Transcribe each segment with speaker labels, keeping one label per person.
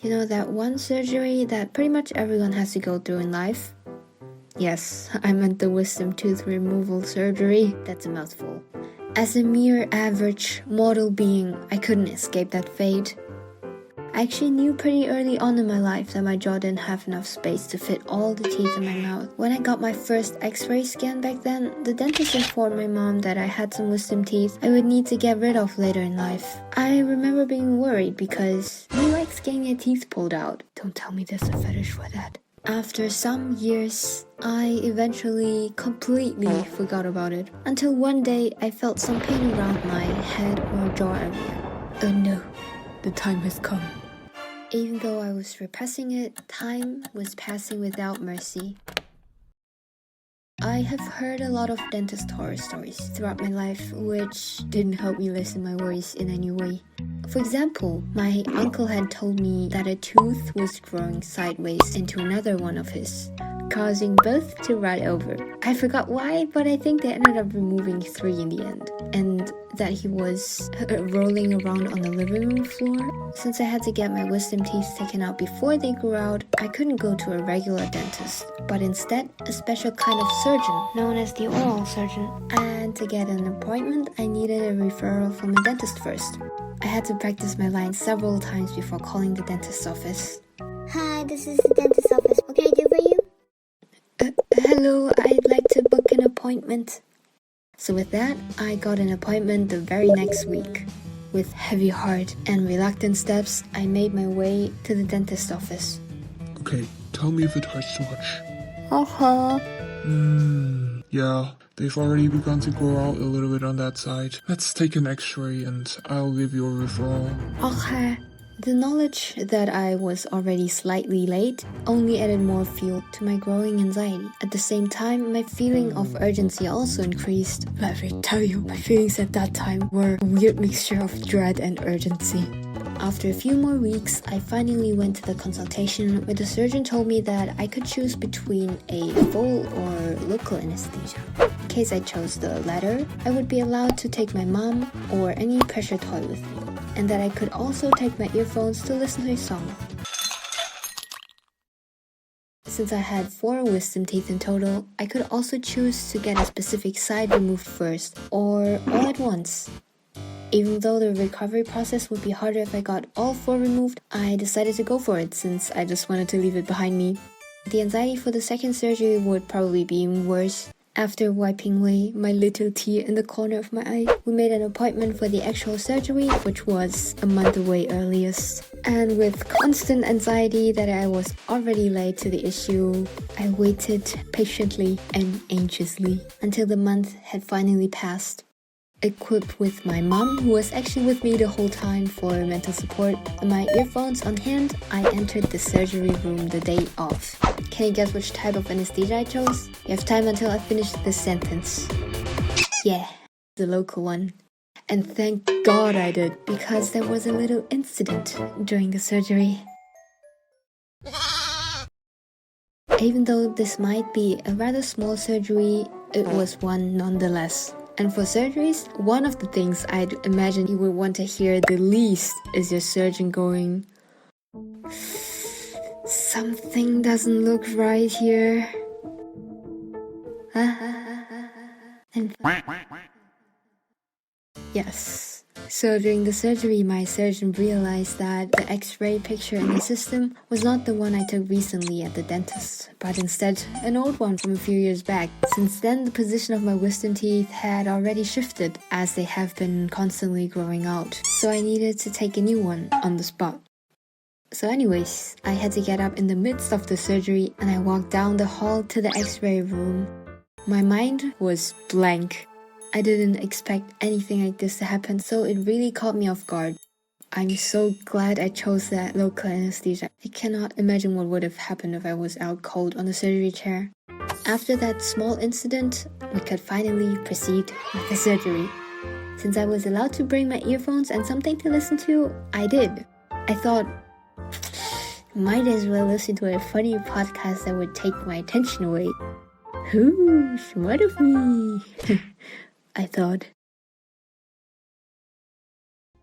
Speaker 1: You know that one surgery that pretty much everyone has to go through in life? Yes, I meant the wisdom tooth removal surgery. That's a mouthful. As a mere average mortal being, I couldn't escape that fate. I actually knew pretty early on in my life that my jaw didn't have enough space to fit all the teeth in my mouth. When I got my first x-ray scan back then, the dentist informed my mom that I had some wisdom teeth I would need to get rid of later in life. I remember being worried because who likes getting their teeth pulled out? Don't tell me there's a fetish for that. After some years, I eventually completely forgot about it. Until one day, I felt some pain around my head or jaw area. Oh no, the time has come. Even though I was repressing it, time was passing without mercy. I have heard a lot of dentist horror stories throughout my life, which didn't help me lessen my worries in any way. For example, my uncle had told me that a tooth was growing sideways into another one of his, causing both to rot over. I forgot why, but I think they ended up removing 3 in the end, and that he was rolling around on the living room floor. Since I had to get my wisdom teeth taken out before they grew out, I couldn't go to a regular dentist, but instead a special kind of surgeon, known as the oral surgeon. And to get an appointment, I needed a referral from a dentist first. I had to practice my lines several times before calling the dentist's office.
Speaker 2: Hi, this is the dentist's office. What can I do for you?
Speaker 1: Hello, I'd like to book an appointment. So with that, I got an appointment the very next week. With heavy heart and reluctant steps, I made my way to the dentist's office.
Speaker 3: Okay, tell me if it hurts too much. Yeah, they've already begun to grow out a little bit on that side. Let's take an x-ray and I'll give you a referral.
Speaker 1: Okay. The knowledge that I was already slightly late only added more fuel to my growing anxiety. At the same time, my feeling of urgency also increased. Let me tell you, my feelings at that time were a weird mixture of dread and urgency. After a few more weeks, I finally went to the consultation where the surgeon told me that I could choose between a full or local anesthesia. In case I chose the latter, I would be allowed to take my mom or any pressure toy with me, and that I could also take my earphones to listen to a song. Since I had 4 wisdom teeth in total, I could also choose to get a specific side removed first or all at once. Even though the recovery process would be harder if I got all 4 removed, I decided to go for it since I just wanted to leave it behind me. The anxiety for the second surgery would probably be even worse. After wiping away my little tear in the corner of my eye, we made an appointment for the actual surgery, which was a month away earliest. And with constant anxiety that I was already late to the issue, I waited patiently and anxiously until the month had finally passed. Equipped with my mom, who was actually with me the whole time for mental support, and my earphones on hand, I entered the surgery room the day of. Can you guess which type of anesthesia I chose? You have time until I finish this sentence. Yeah, the local one. And thank God I did, because there was a little incident during the surgery. Even though this might be a rather small surgery, it was one nonetheless. And for surgeries, one of the things I'd imagine you would want to hear the least is your surgeon going, "Something doesn't look right here." And yes. So during the surgery, my surgeon realized that the x-ray picture in the system was not the one I took recently at the dentist, but instead an old one from a few years back. Since then, the position of my wisdom teeth had already shifted, as they have been constantly growing out. So I needed to take a new one on the spot. So anyways, I had to get up in the midst of the surgery and I walked down the hall to the x-ray room. My mind was blank. I didn't expect anything like this to happen, so it really caught me off guard. I'm so glad I chose that local anesthesia. I cannot imagine what would have happened if I was out cold on the surgery chair. After that small incident, we could finally proceed with the surgery. Since I was allowed to bring my earphones and something to listen to, I did. I thought, might as well listen to a funny podcast that would take my attention away. Ooh, smart of me. I thought.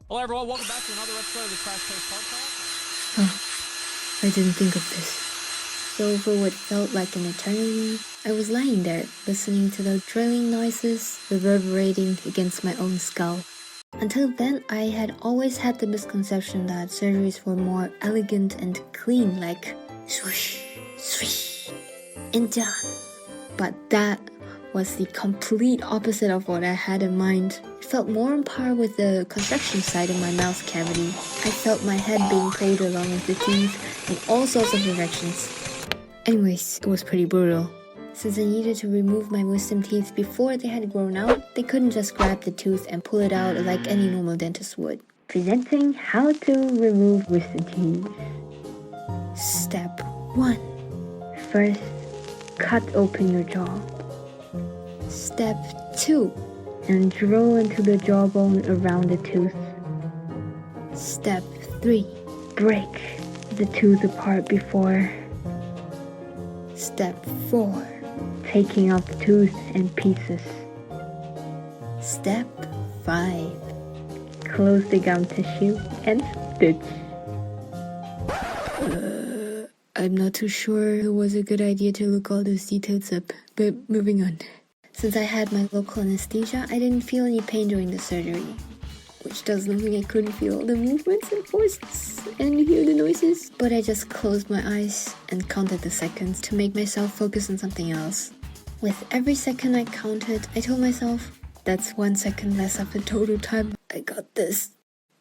Speaker 4: Hello everyone, welcome back to another episode of the Crash Course Podcast.
Speaker 1: I didn't think of this. So for what felt like an eternity, I was lying there, listening to the drilling noises reverberating against my own skull. Until then, I had always had the misconception that surgeries were more elegant and clean, like swoosh, swish, and done. But that was the complete opposite of what I had in mind. It felt more on par with the construction site in my mouth cavity. I felt my head being pulled along with the teeth in all sorts of directions. Anyways, it was pretty brutal. Since I needed to remove my wisdom teeth before they had grown out, they couldn't just grab the tooth and pull it out like any normal dentist would. Presenting how to remove wisdom teeth. Step 1. First, cut open your jaw. Step 2. And drill into the jawbone around the tooth. Step 3. Break the tooth apart before. Step 4. Taking out the tooth in pieces. Step 5. Close the gum tissue and stitch. I'm not too sure it was a good idea to look all those details up, but moving on. Since I had my local anesthesia, I didn't feel any pain during the surgery, which doesn't mean I couldn't feel all the movements and forces and hear the noises, but I just closed my eyes and counted the seconds to make myself focus on something else. With every second I counted, I told myself, that's 1 second less of the total time. I got this.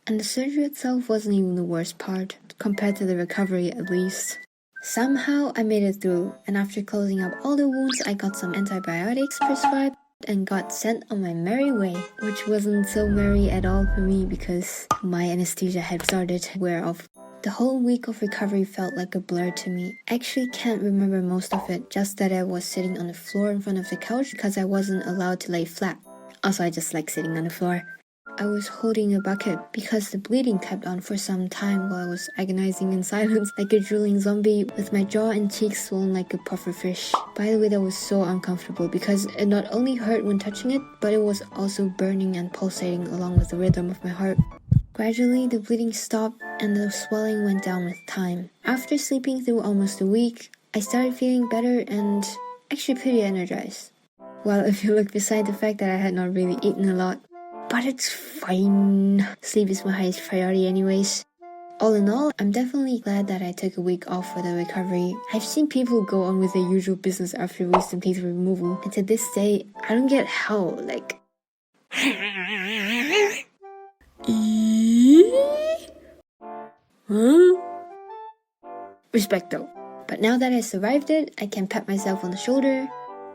Speaker 1: And the surgery itself wasn't even the worst part, compared to the recovery at least. Somehow I made it through, and after closing up all the wounds, I got some antibiotics prescribed and got sent on my merry way, which wasn't so merry at all for me because my anesthesia had started to wear off. The whole week of recovery felt like a blur to me. I actually can't remember most of it, just that I was sitting on the floor in front of the couch because I wasn't allowed to lay flat. Also, I just like sitting on the floor. I was holding a bucket because the bleeding kept on for some time while I was agonizing in silence like a drooling zombie with my jaw and cheeks swollen like a puffer fish. By the way, that was so uncomfortable because it not only hurt when touching it, but it was also burning and pulsating along with the rhythm of my heart. Gradually, the bleeding stopped and the swelling went down with time. After sleeping through almost a week, I started feeling better and actually pretty energized. Well, if you look beside the fact that I had not really eaten a lot. But it's fine. Sleep is my highest priority anyways. All in all, I'm definitely glad that I took a week off for the recovery. I've seen people go on with their usual business after wisdom teeth removal, and to this day, I don't get how, like... Huh? Respect though. But now that I survived it, I can pat myself on the shoulder.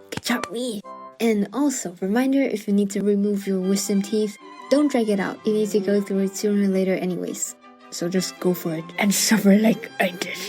Speaker 1: Good job me! And also, reminder, if you need to remove your wisdom teeth, don't drag it out. You need to go through it sooner or later anyways. So just go for it and suffer like I did.